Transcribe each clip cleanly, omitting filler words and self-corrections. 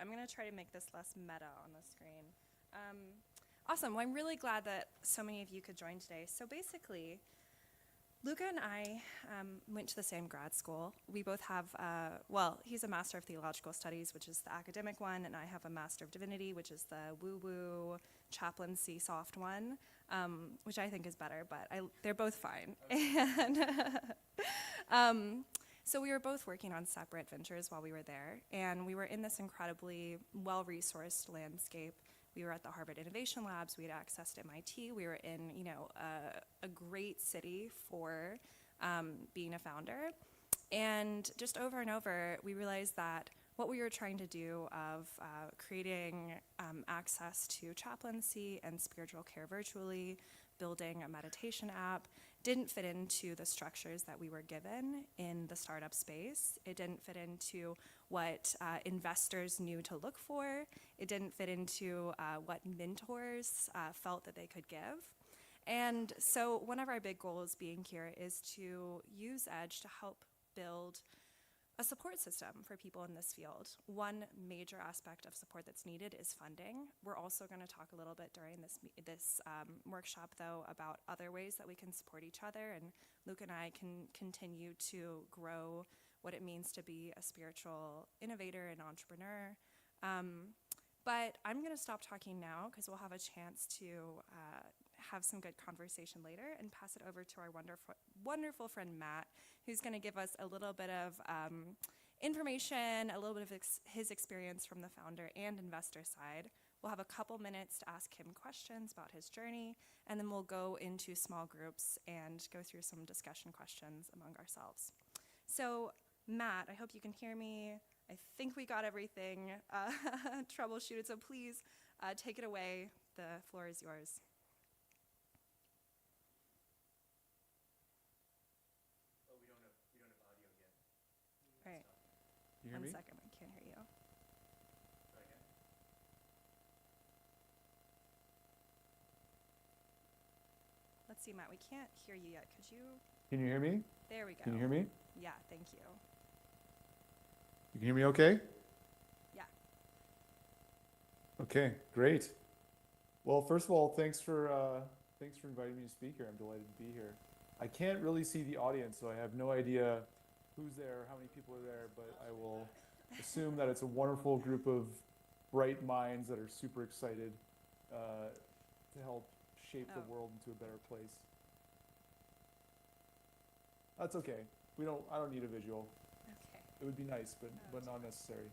I'm going to try to make this less meta on the screen. Awesome. Well, I'm really glad that so many of you could join today. So basically, Luca and I went to the same grad school. We both have, he's a Master of Theological Studies, which is the academic one, and I have a Master of Divinity, which is the woo-woo chaplaincy soft one, which I think is better, but they're both fine. And so we were both working on separate ventures while we were there, and we were in this incredibly well-resourced landscape. We were at the Harvard Innovation Labs. We had access to MIT. We were in, a great city for being a founder. And just over and over, we realized that what we were trying to do of creating access to chaplaincy and spiritual care virtually, building a meditation app, didn't fit into the structures that we were given in the startup space. It didn't fit into what investors knew to look for. It didn't fit into what mentors felt that they could give. And so one of our big goals being here is to use Edge to help build a support system for people in this field. One major aspect of support that's needed is funding. We're also going to talk a little bit during this workshop, though, about other ways that we can support each other, and Luke and I can continue to grow what it means to be a spiritual innovator and entrepreneur. But I'm going to stop talking now because we'll have a chance to have some good conversation later and pass it over to our wonderful friend Matt, who's going to give us a little bit of information, a little bit of his experience from the founder and investor side. We'll have a couple minutes to ask him questions about his journey, and then we'll go into small groups and go through some discussion questions among ourselves. So Matt, I hope you can hear me. I think we got everything troubleshooted, so please take it away. The floor is yours. Oh, we don't have audio yet. All right. You hear me? 1 second, I can't hear you. Try again. Let's see, Matt, we can't hear you yet. Could you? Can you hear me? There we go. Can you hear me? Yeah, thank you. You can hear me okay? Yeah. Okay, great. Well, first of all, thanks for inviting me to speak here. I'm delighted to be here. I can't really see the audience, so I have no idea who's there, how many people are there, but I will assume that it's a wonderful group of bright minds that are super excited to help shape the world into a better place. That's okay. I don't need a visual. Okay. It would be nice, but not necessary.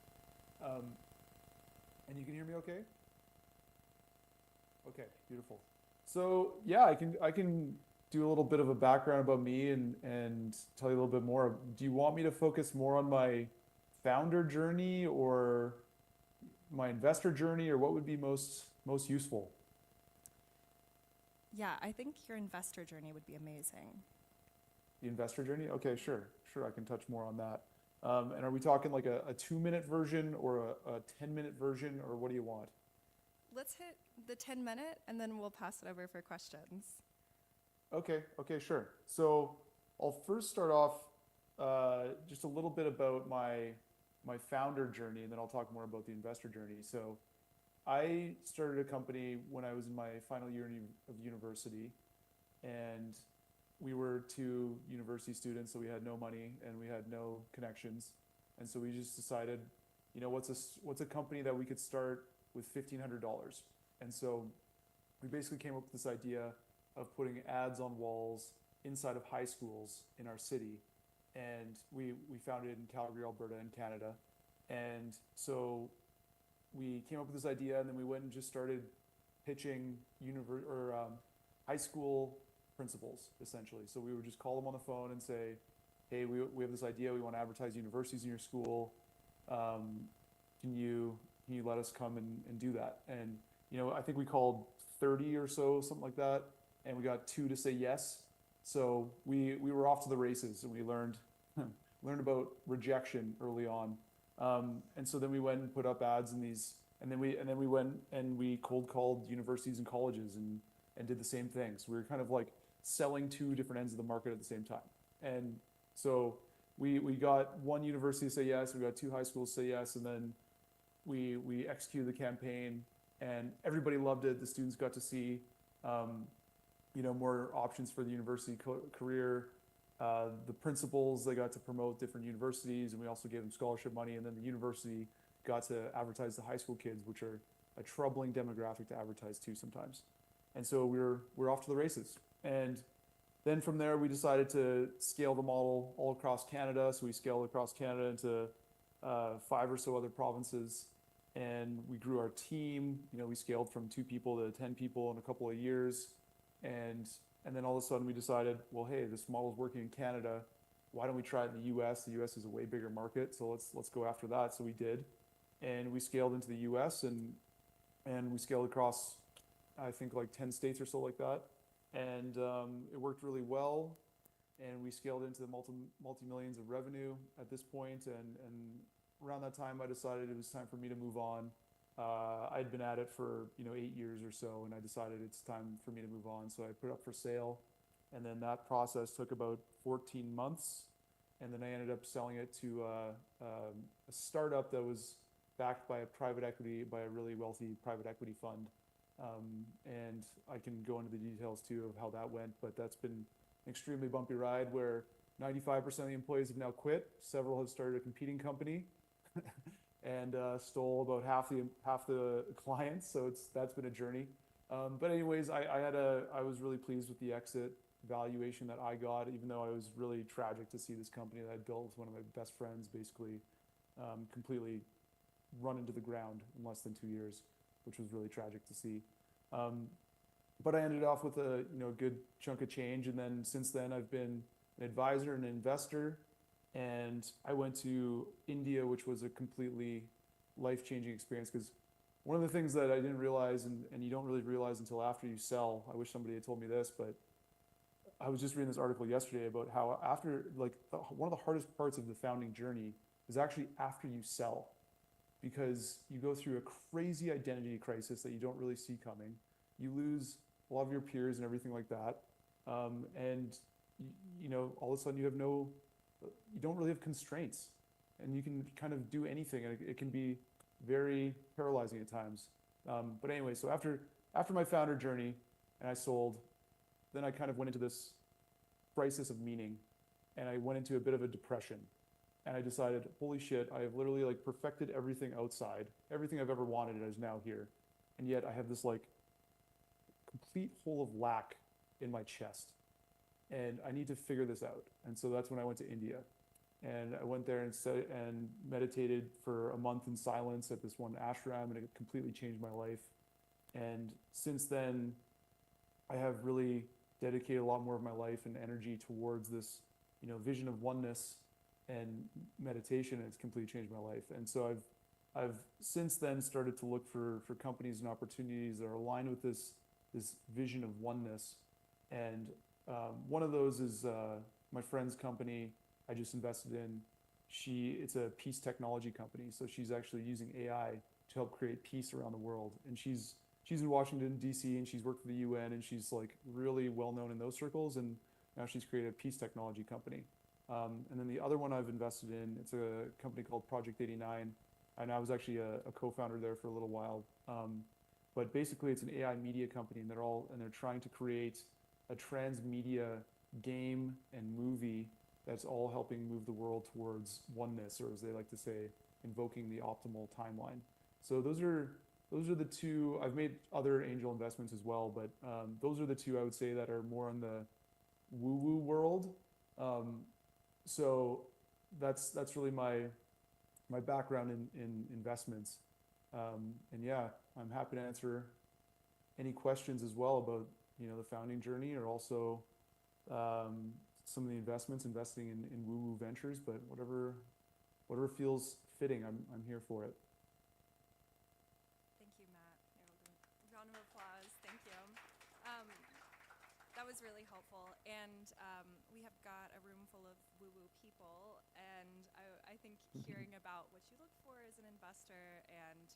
And you can hear me okay? Okay, beautiful. So yeah, I can do a little bit of a background about me and tell you a little bit more. Do you want me to focus more on my founder journey or my investor journey, or what would be most useful? Yeah, I think your investor journey would be amazing. The investor journey? Okay, sure, I can touch more on that. And are we talking like a 2-minute version or a 10-minute version, or what do you want? Let's hit the 10-minute, and then we'll pass it over for questions. Okay, sure. So I'll first start off just a little bit about my founder journey, and then I'll talk more about the investor journey. So I started a company when I was in my final year of university, and we were two university students, so we had no money and we had no connections. And so we just decided, what's a company that we could start with $1,500? And so we basically came up with this idea of putting ads on walls inside of high schools in our city. And we found it in Calgary, Alberta, in Canada. And so we came up with this idea, and then we went and just started pitching high school principals, essentially. So we would just call them on the phone and say, hey, we have this idea, we want to advertise universities in your school. Can you let us come and do that? And I think we called 30 or so, something like that, and we got 2 to say yes. So we were off to the races, and we learned about rejection early on. And so then we went and put up ads in these, and then we went and we cold called universities and colleges and did the same thing. So we were kind of like selling 2 different ends of the market at the same time. And so we got 1 university to say yes, we got 2 high schools to say yes, and then we executed the campaign, and everybody loved it. The students got to see, more options for the university career. The principals, they got to promote different universities, and we also gave them scholarship money. And then the university got to advertise the high school kids, which are a troubling demographic to advertise to sometimes. And so we're off to the races. And then from there, we decided to scale the model all across Canada. So we scaled across Canada into 5 or so other provinces, and we grew our team. We scaled from 2 people to 10 people in a couple of years, and then all of a sudden we decided, well, hey, this model is working in Canada. Why don't we try it in the U.S.? The U.S. is a way bigger market, so let's go after that. So we did, and we scaled into the U.S. and we scaled across, I think, like 10 states or so like that, and it worked really well. And we scaled into the multi-millions of revenue at this point, and around that time, I decided it was time for me to move on. I'd been at it for 8 years or so, and I decided it's time for me to move on. So I put it up for sale, and then that process took about 14 months, and then I ended up selling it to a startup that was backed by a really wealthy private equity fund. And I can go into the details too of how that went, but that's been extremely bumpy ride where 95% of the employees have now quit. Several have started a competing company and stole about half the clients. So that's been a journey. But anyways, I was really pleased with the exit valuation that I got, even though I was really tragic to see this company that I built with one of my best friends basically completely run into the ground in less than 2 years, which was really tragic to see. But I ended off with a good chunk of change, and then since then I've been an advisor and an investor, and I went to India, which was a completely life-changing experience, because one of the things that I didn't realize, and you don't really realize until after you sell, I wish somebody had told me this, but I was just reading this article yesterday about how after, one of the hardest parts of the founding journey is actually after you sell, because you go through a crazy identity crisis that you don't really see coming. You lose a lot of your peers and everything like that. And all of a sudden you don't really have constraints, and you can kind of do anything, and it can be very paralyzing at times. But anyway, so after my founder journey and I sold, then I kind of went into this crisis of meaning, and I went into a bit of a depression. And I decided, holy shit, I have literally perfected everything outside. Everything I've ever wanted is now here. And yet I have this complete hole of lack in my chest. And I need to figure this out. And so that's when I went to India. And I went there and meditated for a month in silence at this one ashram, and it completely changed my life. And since then, I have really dedicated a lot more of my life and energy towards this, vision of oneness and meditation, and it's completely changed my life. And so I've since then started to look for companies and opportunities that are aligned with this vision of oneness. And one of those is my friend's company I just invested in. It's a peace technology company, so she's actually using AI to help create peace around the world. And she's in Washington, D.C., and she's worked for the UN, and she's really well known in those circles. And now she's created a peace technology company. And then the other one I've invested in, it's a company called Project 89, and I was actually a co-founder there for a little while. But basically, it's an AI media company, and they're trying to create a transmedia game and movie that's all helping move the world towards oneness, or as they like to say, invoking the optimal timeline. So those are the two. I've made other angel investments as well, but those are the two I would say that are more in the woo-woo world. So that's really my background in investments. And yeah, I'm happy to answer any questions as well about the founding journey, or also some of the investing in woo-woo ventures. But whatever feels fitting, I'm here for it. Thank you, Matt. Round of applause. Thank you. That was really helpful. And we have got a room full of woo-woo people, and I think hearing about what you look for as an investor and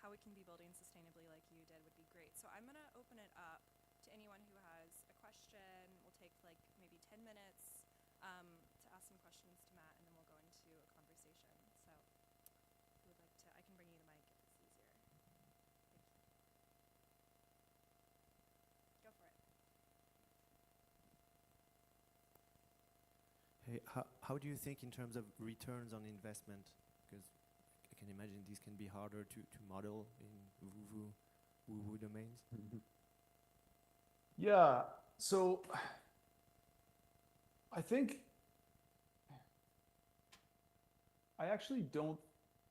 how it can be building sustainably like you did would be great. So I'm going to open it up to anyone who has a question. We'll take maybe 10 minutes to ask some questions to Matt, and then we'll go into a conversation. So who would like to? I how do you think in terms of returns on investment? Because I can imagine these can be harder to model in woo-woo domains. Yeah. So I think I actually don't,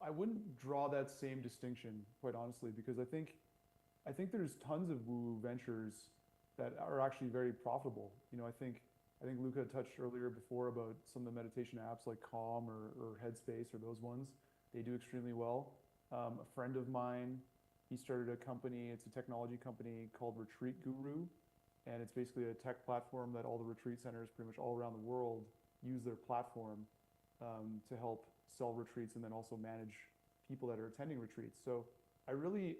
I wouldn't draw that same distinction, quite honestly, because I think there's tons of woo ventures that are actually very profitable. You know, I think Luca touched earlier before about some of the meditation apps like Calm or Headspace or those ones. They do extremely well. A friend of mine, he started a company, it's a technology company called Retreat Guru, and it's basically a tech platform that all the retreat centers pretty much all around the world use their platform to help sell retreats and then also manage people that are attending retreats. So I really,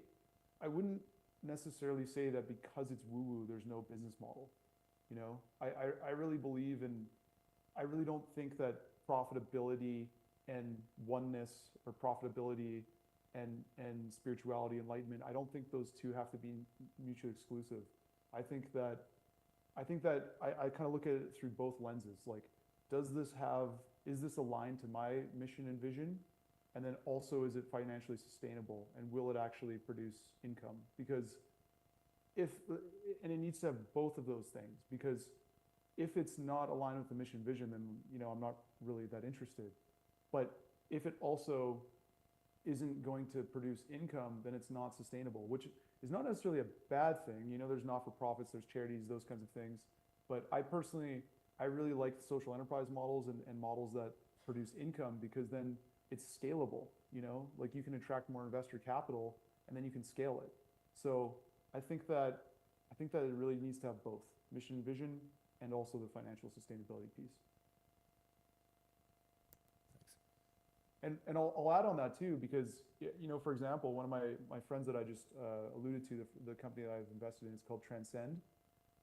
I wouldn't necessarily say that because it's woo-woo, there's no business model. You know, I really believe in, I really don't think that profitability and oneness or profitability and spirituality, enlightenment, I don't think those two have to be mutually exclusive. I think that I kind of look at it through both lenses. Like, does this have, is this aligned to my mission and vision? And then also, is it financially sustainable and will it actually produce income? Because if, and it needs to have both of those things, because if it's not aligned with the mission vision, then, you know, I'm not really that interested. But if it also isn't going to produce income, then it's not sustainable, which is not necessarily a bad thing. You know, there's not-for-profits, there's charities, those kinds of things. But I personally, I really like the social enterprise models and models that produce income, because then it's scalable, you know, like you can attract more investor capital and then you can scale it. So I think that it really needs to have both mission and vision and also the financial sustainability piece. And I'll add on that too, because, you know, for example, one of my friends that I just alluded to, the company that I've invested in is called Transcend,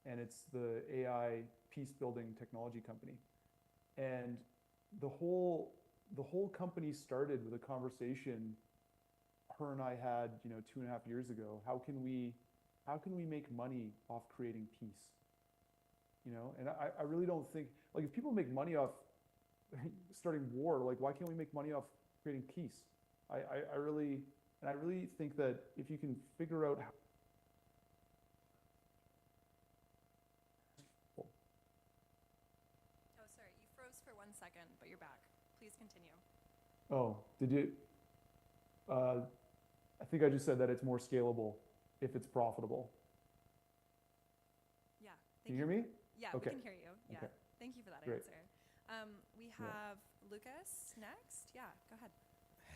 and it's the AI peace building technology company. And the whole company started with a conversation her and I had, you know, 2.5 years ago. How can we make money off creating peace? You know, and I really don't think, like, if people make money off starting war, like, why can't we make money off creating peace? I really think that if you can figure out how. Oh, sorry, you froze for 1 second, but you're back. Please continue. Oh, did you? I think I just said that it's more scalable if it's profitable. Yeah. Can you hear me? Yeah, Okay. we can hear you. Yeah. Okay. Thank you for that Great. answer. We have Lucas next. Yeah, go ahead.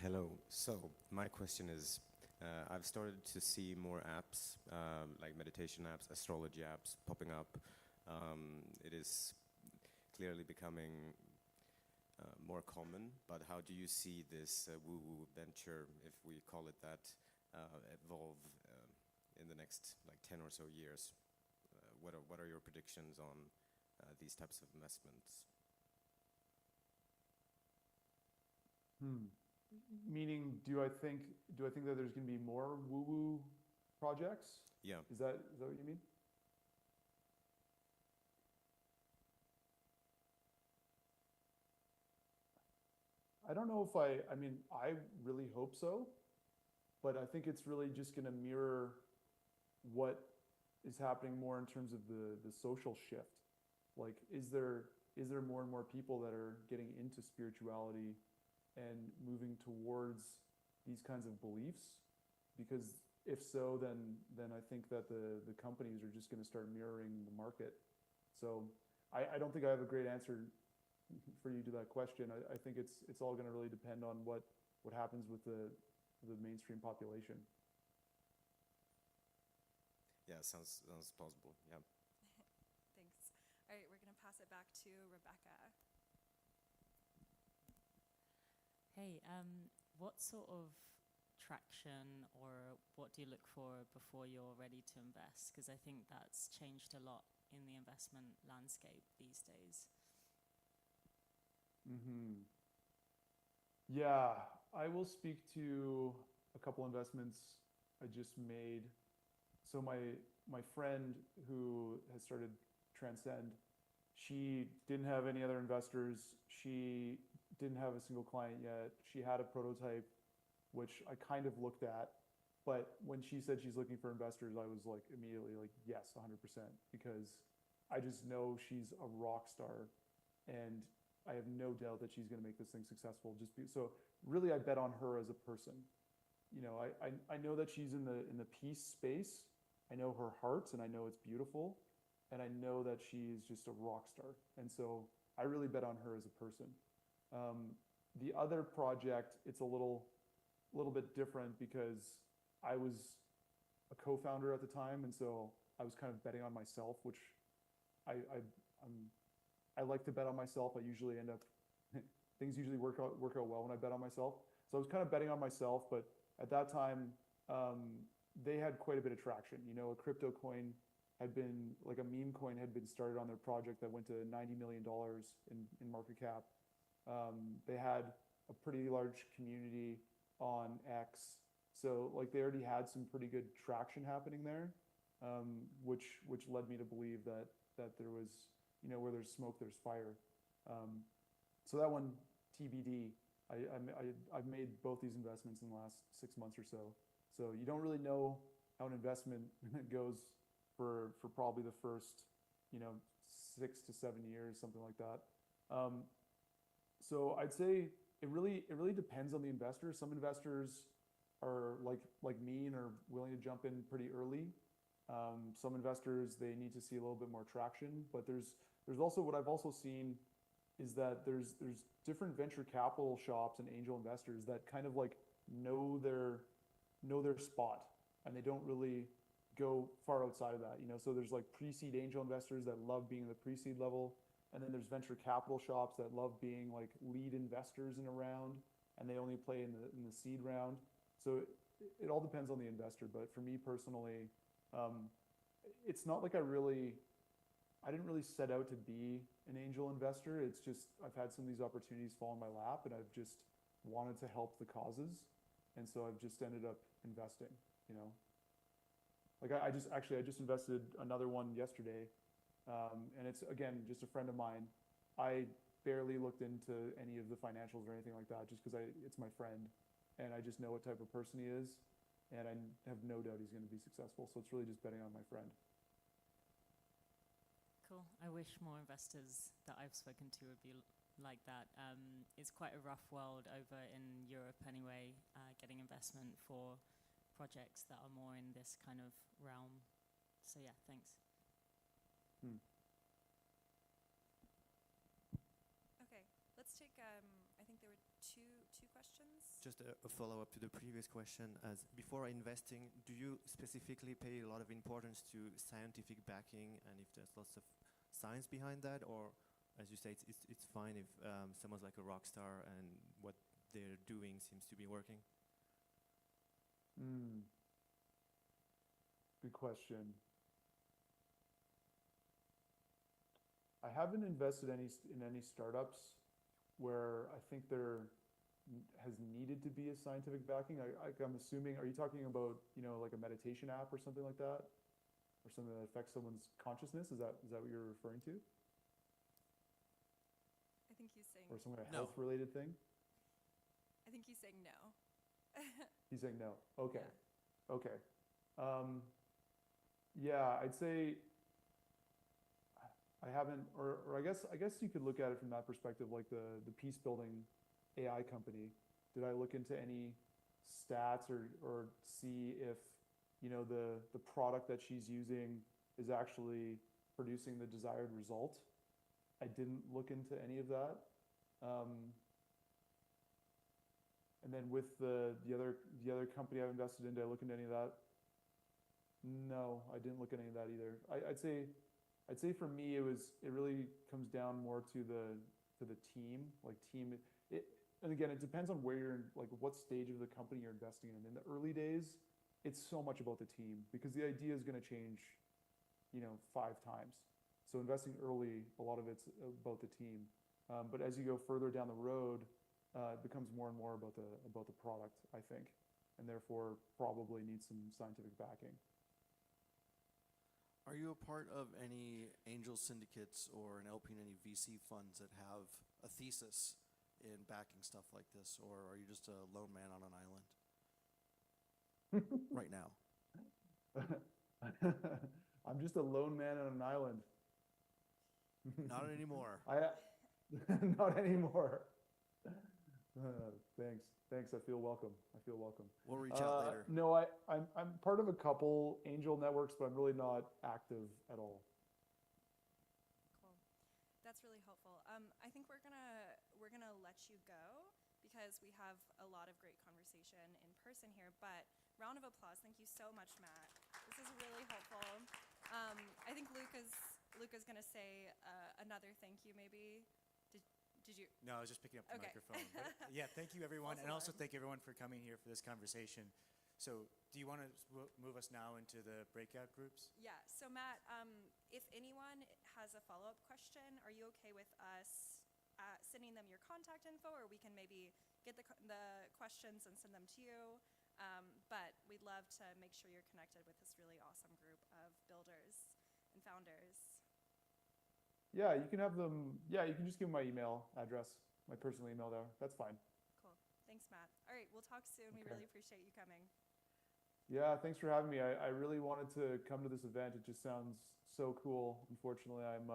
Hello. So my question is, I've started to see more apps, like meditation apps, astrology apps popping up. It is clearly becoming more common, but how do you see this woo-woo venture, if we call it that, evolve in the next like 10 or so years? What are your predictions on these types of investments? Meaning, do I think that there's going to be more woo-woo projects? Yeah. Is that what you mean? I don't know if I mean, I really hope so, but I think it's really just going to mirror what is happening more in terms of the social shift. Like, is there more and more people that are getting into spirituality and moving towards these kinds of beliefs? Because if so, then I think that the companies are just going to start mirroring the market. So I don't think I have a great answer for you to that question. I think it's all going to really depend on what happens with the mainstream population. Yeah, sounds plausible. Yeah. Thanks. All right, we're going to pass it back to Rebecca. Hey, what sort of traction or what do you look for before you're ready to invest? Because I think that's changed a lot in the investment landscape these days. Yeah, I will speak to a couple investments I just made. So my friend who has started Transcend, She didn't have any other investors. She didn't have a single client yet. She had a prototype, which I kind of looked at. But when she said she's looking for investors, I was like immediately like, yes, 100%, because I just know she's a rock star, and I have no doubt that she's going to make this thing successful. So really, I bet on her as a person. You know, I know that she's in the peace space. I know her heart, and I know it's beautiful, and I know that she's just a rock star. And so I really bet on her as a person. The other project, it's a little bit different because I was a co-founder at the time, and so I was kind of betting on myself, which I like to bet on myself. I usually end up things usually work out well when I bet on myself. So I was kind of betting on myself, but at that time, they had quite a bit of traction. You know, a crypto coin had been, like a meme coin had been started on their project that went to $90 million in market cap. They had a pretty large community on X. So like they already had some pretty good traction happening there, which led me to believe that there was, you know, where there's smoke, there's fire. So that one, TBD. I've made both these investments in the last 6 months or so. So you don't really know how an investment goes for probably the first, you know, 6 to 7 years, something like that. So I'd say it really depends on the investor. Some investors are like me and are willing to jump in pretty early. Some investors, they need to see a little bit more traction, but there's also what I've also seen is that there's different venture capital shops and angel investors that kind of like know their spot, and they don't really go far outside of that, you know. So there's like pre-seed angel investors that love being in the pre-seed level, and then there's venture capital shops that love being like lead investors in a round, and they only play in the seed round. So it all depends on the investor. But for me personally, it's not like I didn't really set out to be an angel investor. It's just I've had some of these opportunities fall in my lap, and I've just wanted to help the causes, and so I've just ended up investing. You know, like I just invested another one yesterday, and it's again just a friend of mine. I barely looked into any of the financials or anything like that, just because it's my friend, and I just know what type of person he is, and I have no doubt he's going to be successful. So it's really just betting on my friend. Cool. I wish more investors that I've spoken to would be like that. It's quite a rough world over in Europe anyway, getting investment for projects that are more in this kind of realm. So yeah, thanks. Okay, let's take, I think there were two questions. Just a follow-up to the previous question. As before investing, do you specifically pay a lot of importance to scientific backing, and if there's lots of science behind that, or as you say, it's fine if someone's like a rock star and what they're doing seems to be working? Good question. I haven't invested in any startups where I think there has needed to be a scientific backing. I'm assuming, are you talking about, you know, like a meditation app or something like that? Or something that affects someone's consciousness? Is that what you're referring to? I think he's saying, Or some kind of No. health-related thing? I think he's saying no. He's saying no. Okay. Yeah. Okay. Yeah, I'd say I haven't, or I guess you could look at it from that perspective, like the peace building AI company. Did I look into any stats or see if, you know, the product that she's using is actually producing the desired result? I didn't look into any of that. And then with the other company I've invested in, did I look into any of that? No, I didn't look at any of that either. I'd say for me it really comes down more to the team, like team. And again, it depends on where you're in, like what stage of the company you're investing in. In the early days, it's so much about the team because the idea is going to change, you know, 5 times. So investing early, a lot of it's about the team. But as you go further down the road, it becomes more and more about the product, I think, and therefore probably needs some scientific backing. Are you a part of any angel syndicates or an LP in any VC funds that have a thesis in backing stuff like this, or are you just a lone man on an island right now? I'm just a lone man on an island. Not anymore. Not anymore. Thanks. I feel welcome. We'll reach out later. No, I'm part of a couple angel networks, but I'm really not active at all. Cool. That's really helpful. I think we're gonna let you go because we have a lot of great conversation in person here. But round of applause. Thank you so much, Matt. This is really helpful. I think Luke is gonna say another thank you maybe. Did you? No, I was just picking up the Okay. microphone. But yeah, thank you everyone, False and also alarm. thank everyone for coming here for this conversation. So, do you want to move us now into the breakout groups? Yeah. So Matt, if anyone has a follow-up question, are you okay with us sending them your contact info, or we can maybe get the questions and send them to you? But we'd love to make sure you're connected with this really awesome group of builders and founders. Yeah, you can have them. Yeah, you can just give them my email address, my personal email there. That's fine. Cool. Thanks, Matt. All right, we'll talk soon. We Okay. really appreciate you coming. Yeah, thanks for having me. I really wanted to come to this event. It just sounds so cool. Unfortunately, I'm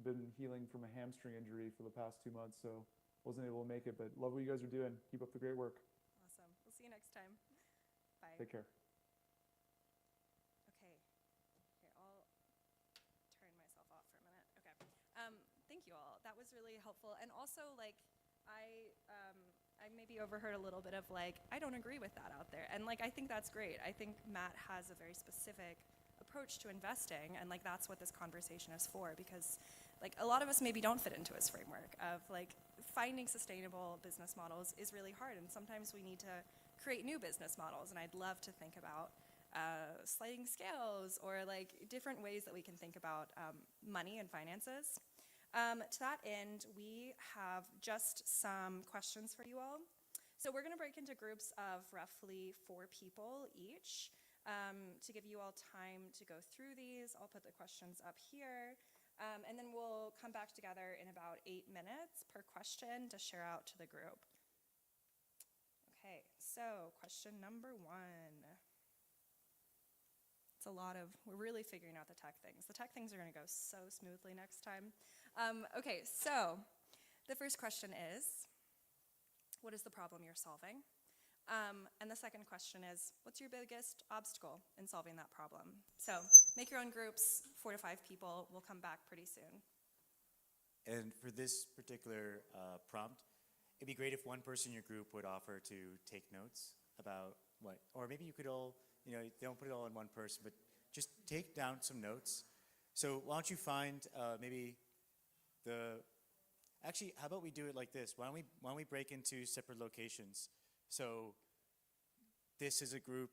been healing from a hamstring injury for the past 2 months, so wasn't able to make it. But love what you guys are doing. Keep up the great work. Awesome. We'll see you next time. Bye. Take care. Okay. Here, I'll turn myself off for a minute. Okay. Thank you all. That was really helpful. And also, like, I maybe overheard a little bit of like, I don't agree with that out there. And like, I think that's great. I think Matt has a very specific approach to investing, and like that's what this conversation is for, because like a lot of us maybe don't fit into his framework of like finding sustainable business models is really hard, and sometimes we need to create new business models. And I'd love to think about sliding scales or like different ways that we can think about money and finances. To that end, we have just some questions for you all. So we're going to break into groups of roughly 4 people each to give you all time to go through these. I'll put the questions up here. And then we'll come back together in about 8 minutes per question to share out to the group. Okay, so question number 1. It's a lot of, we're really figuring out the tech things. The tech things are going to go so smoothly next time. Okay, so the first question is, what is the problem you're solving? And the second question is, what's your biggest obstacle in solving that problem? So make your own groups, 4 to 5 people. We'll come back pretty soon. And for this particular prompt, it'd be great if one person in your group would offer to take notes about what, or maybe you could all, you know, don't put it all in one person, but just take down some notes. So why don't you find maybe actually, how about we do it like this? Why don't we break into separate locations? So this is a group,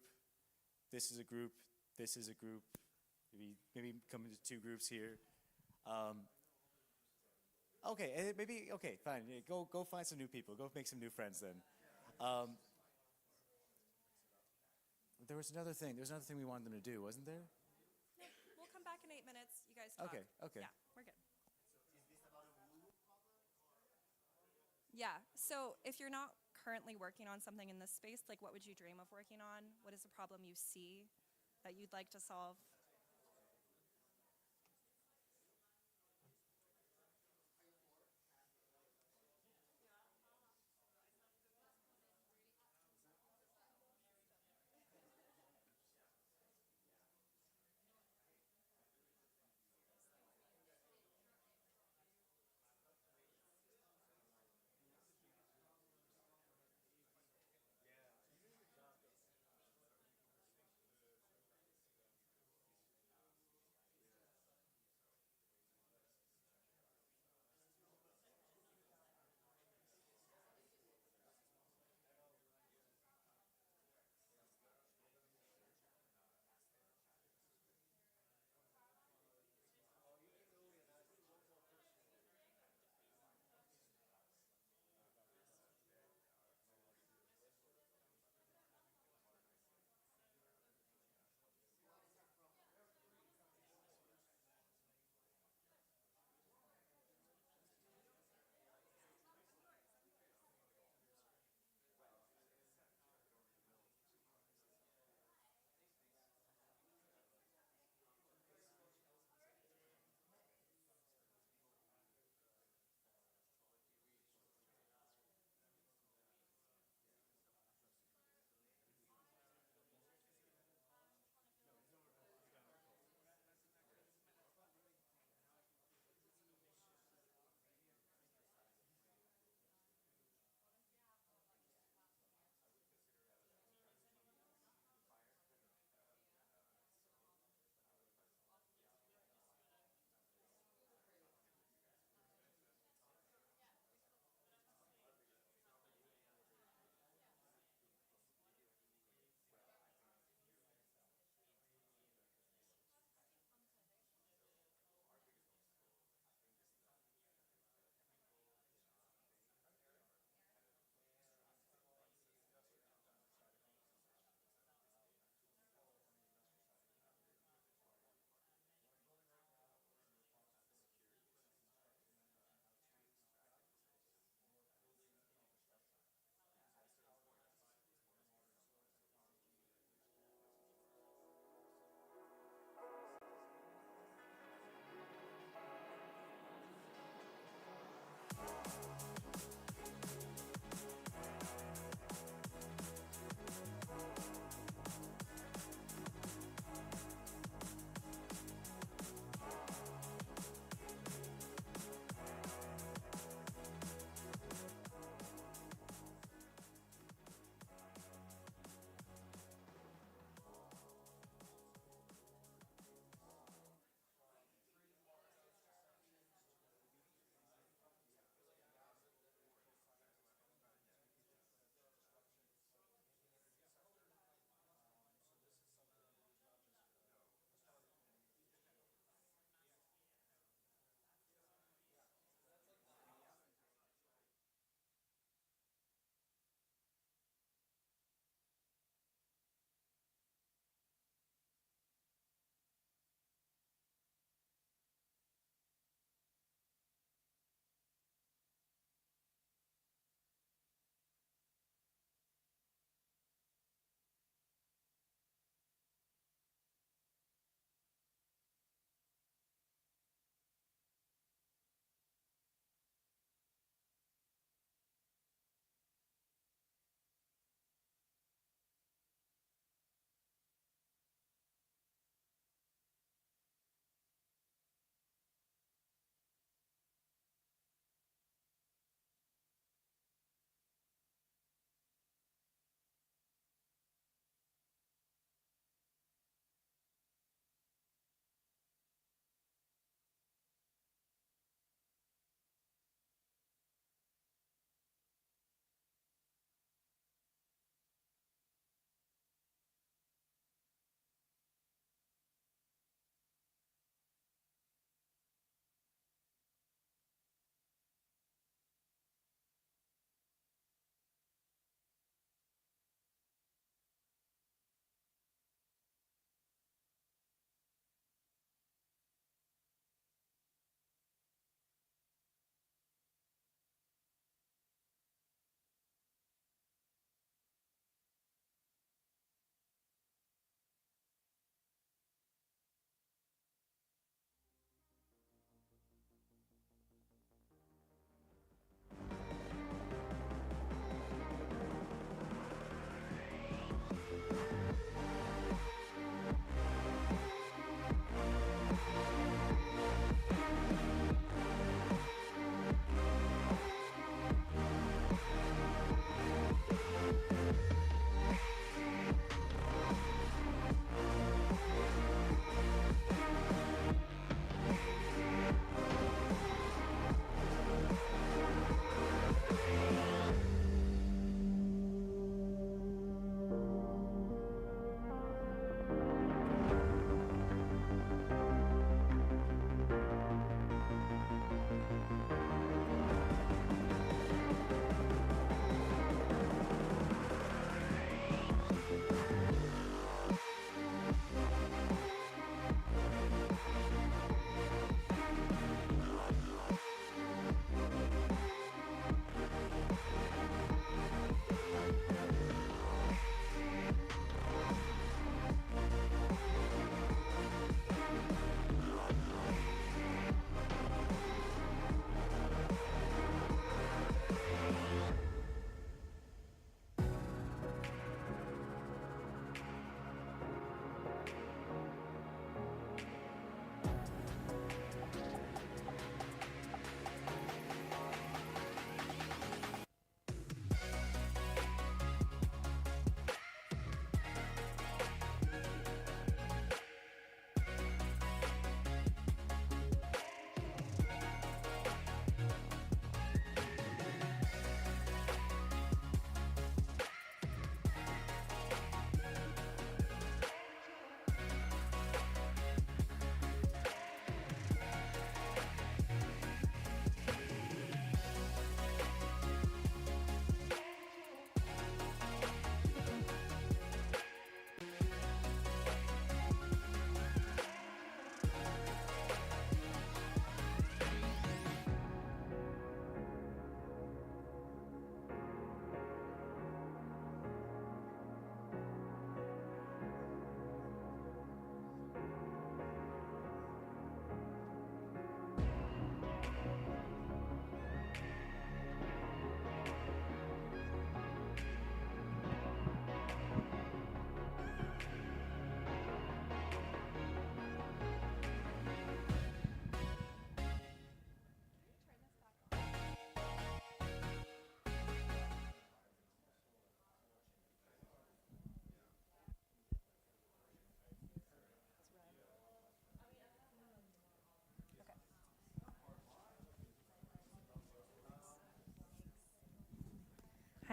this is a group, this is a group. Maybe come into 2 groups here. Okay, okay, fine. Yeah, go find some new people. Go make some new friends then. There was another thing. There was another thing we wanted them to do, wasn't there? No, we'll come back in 8 minutes. You guys talk. Okay. Yeah, we're good. Yeah, so if you're not currently working on something in this space, like what would you dream of working on? What is the problem you see that you'd like to solve?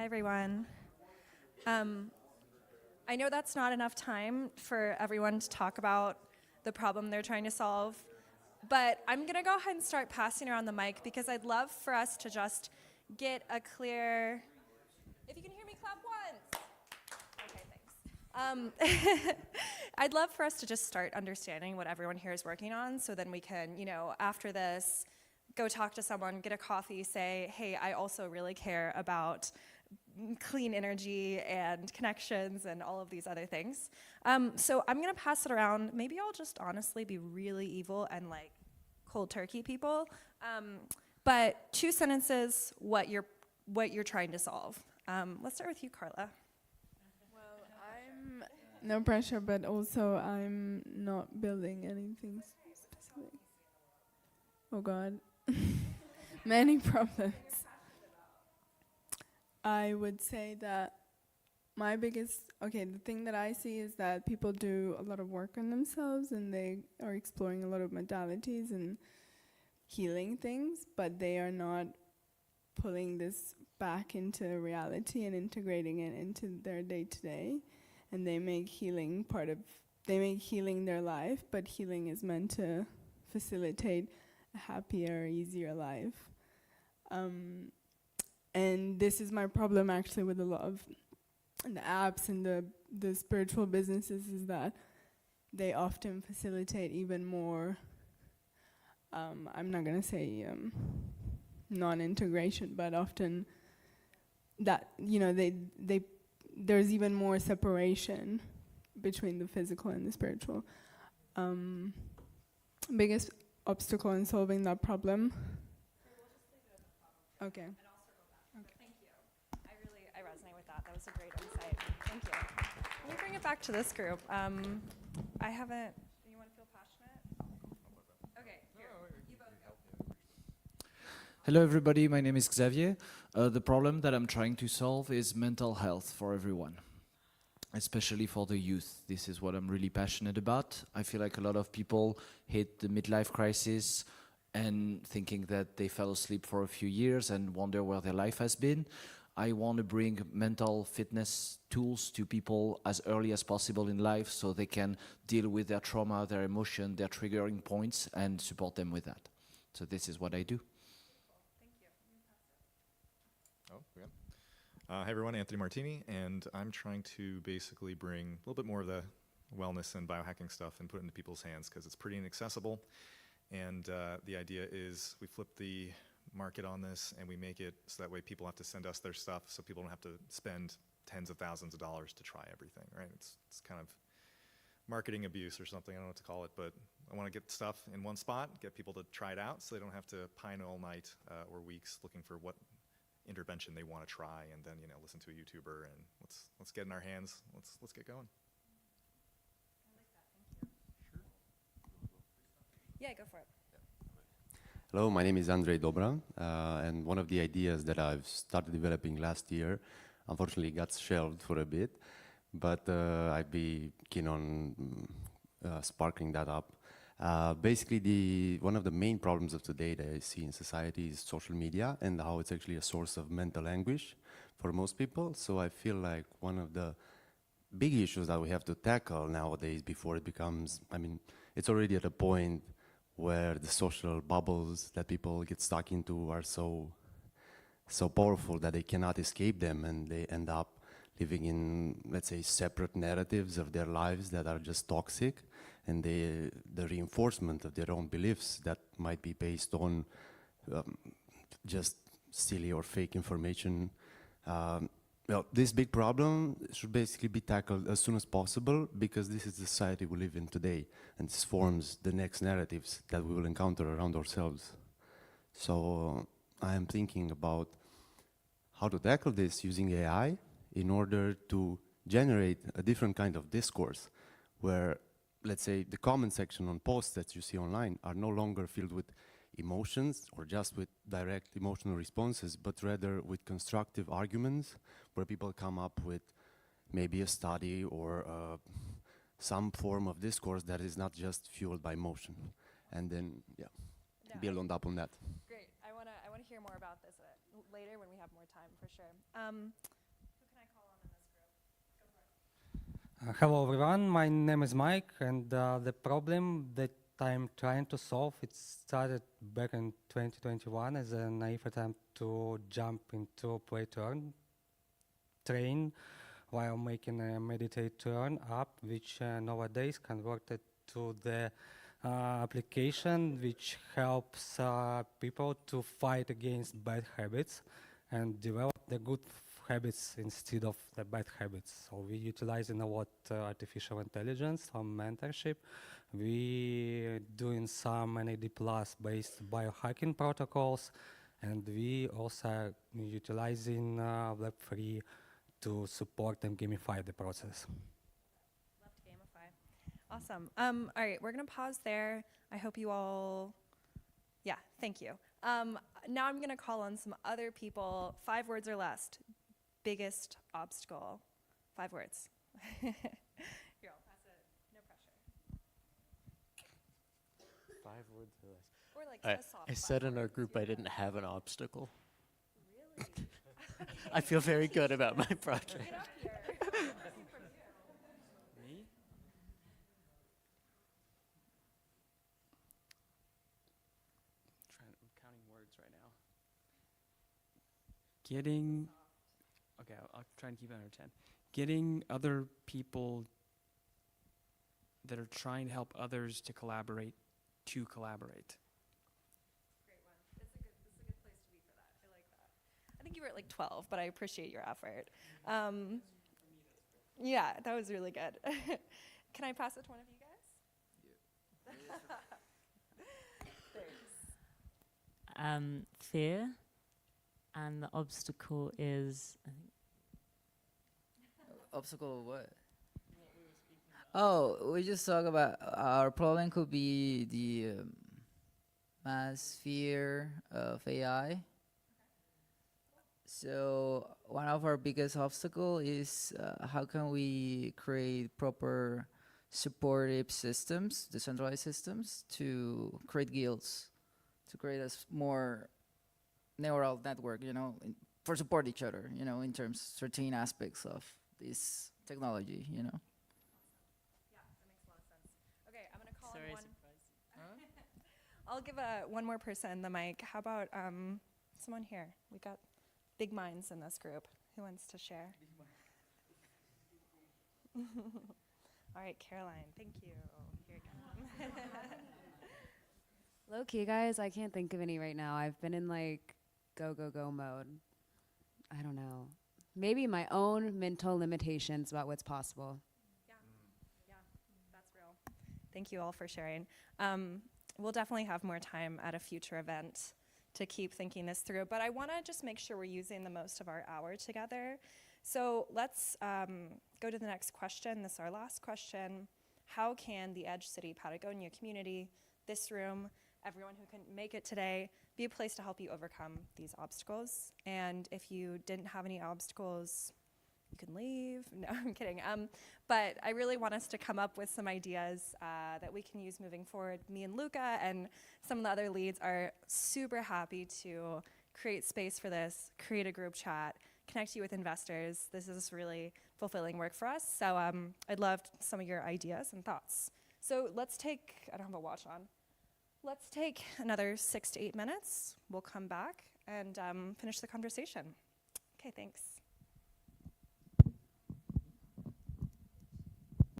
Hi, everyone. I know that's not enough time for everyone to talk about the problem they're trying to solve, but I'm going to go ahead and start passing around the mic because I'd love for us to just get a clear. If you can hear me, clap once. Okay, thanks. I'd love for us to just start understanding what everyone here is working on, so then we can, after this, go talk to someone, get a coffee, say, hey, I also really care about clean energy and connections and all of these other things. So I'm gonna pass it around. Maybe I'll just honestly be really evil and like cold turkey people. But 2 sentences, what you're trying to solve. Let's start with you, Carla. No pressure, but also I'm not building anything specific. Oh God, many problems. I would say that the thing that I see is that people do a lot of work on themselves and they are exploring a lot of modalities and healing things, but they are not pulling this back into reality and integrating it into their day-to-day. And they make healing their life, but healing is meant to facilitate a happier, easier life. And this is my problem actually with a lot of the apps and the spiritual businesses, is that they often facilitate even more, I'm not gonna say non-integration, but often that, there's even more separation between the physical and the spiritual. Biggest obstacle in solving that problem? Okay. Thank you. I resonate with that. That was a great insight. Thank you. Let me bring it back to this group. Do you want to feel passionate? Okay, here. You both go. Hello everybody, my name is Xavier. The problem that I'm trying to solve is mental health for everyone, especially for the youth. This is what I'm really passionate about. I feel like a lot of people hit the midlife crisis and thinking that they fell asleep for a few years and wonder where their life has been. I want to bring mental fitness tools to people as early as possible in life so they can deal with their trauma, their emotion, their triggering points, and support them with that. So this is what I do. Hi everyone, Anthony Martini, and I'm trying to basically bring a little bit more of the wellness and biohacking stuff and put it into people's hands because it's pretty inaccessible. And the idea is we flip the market on this and we make it so that way people have to send us their stuff so people don't have to spend tens of thousands of dollars to try everything, right? It's kind of marketing abuse or something, I don't know what to call it, but I want to get stuff in one spot, get people to try it out so they don't have to pine all night or weeks looking for what intervention they want to try, and then listen to a YouTuber, and let's get in our hands. Let's get going. I like that. Thank you. Sure. Yeah, go for it. Hello, my name is Andrei Dobra, and one of the ideas that I've started developing last year, unfortunately got shelved for a bit, but I'd be keen on sparking that up. Basically, one of the main problems of today that I see in society is social media and how it's actually a source of mental anguish for most people. So I feel like one of the big issues that we have to tackle nowadays before it becomes, it's already at a point where the social bubbles that people get stuck into are so powerful that they cannot escape them, and they end up living in, let's say, separate narratives of their lives that are just toxic, and the reinforcement of their own beliefs that might be based on just silly or fake information. Well, this big problem should basically be tackled as soon as possible, because this is the society we live in today, and this forms the next narratives that we will encounter around ourselves. So I am thinking about how to tackle this using AI in order to generate a different kind of discourse where, let's say, the comment section on posts that you see online are no longer filled with emotions or just with direct emotional responses, but rather with constructive arguments where people come up with maybe a study or some form of discourse that is not just fueled by emotion. And then, build on top on that. Great. I want to hear more about this later when we have more time, for sure. Hello everyone, my name is Mike, and the problem that I'm trying to solve, it started back in 2021 as a naive attempt to jump into a play to earn train while making a meditate to earn app, which nowadays converted to the application which helps people to fight against bad habits and develop the good habits instead of the bad habits. So we utilizing a lot artificial intelligence, some mentorship. We doing some NAD plus based biohacking protocols, and we also are utilizing Web3 to support and gamify the process. Love to gamify. Awesome. All right, we're gonna pause there. I hope you all, yeah, thank you. Now I'm gonna call on some other people, 5 words or less. Biggest obstacle, 5 words. Here, I'll pass it, no pressure. 5 words or less. Or like I, a soft I 5 said in our words, group yeah. I didn't have an obstacle. Really? I feel very good about my project. Get up here. Proceed from here. Me? I'm counting words right now. Getting, okay, I'll try and keep it under 10. Getting other people that are trying to help others to collaborate. Great one. It's a good place to be for that. I like that. I think you were at like 12, but I appreciate your effort. Yeah, that was really good. Can I pass it to one of you guys? Thanks. Fear, and the obstacle is, I think, Obstacle of what? Oh, we just talk about our problem could be the mass fear of AI. So one of our biggest obstacle is how can we create proper supportive systems, decentralized systems, to create guilds, to create a more neural network, for support each other, in terms certain aspects of this technology, Yeah, that makes a lot of sense. Okay, I'm gonna call on one. I'll give one more person the mic. How about someone here? We got big minds in this group. Who wants to share? All right, Caroline, thank you. Here you go. Low key, guys, I can't think of any right now. I've been in like go, go, go mode. I don't know. Maybe my own mental limitations about what's possible. Yeah, that's real. Thank you all for sharing. We'll definitely have more time at a future event to keep thinking this through, but I want to just make sure we're using the most of our hour together. So let's go to the next question. This is our last question. How can the Edge City Patagonia community, this room, everyone who couldn't make it today, be a place to help you overcome these obstacles? And if you didn't have any obstacles, you can leave. No, I'm kidding. But I really want us to come up with some ideas that we can use moving forward. Me and Luca and some of the other leads are super happy to create space for this, create a group chat, connect you with investors. This is really fulfilling work for us. So I'd love some of your ideas and thoughts. So let's take, I don't have a watch on. Let's take another 6 to 8 minutes. We'll come back and finish the conversation. Okay, thanks.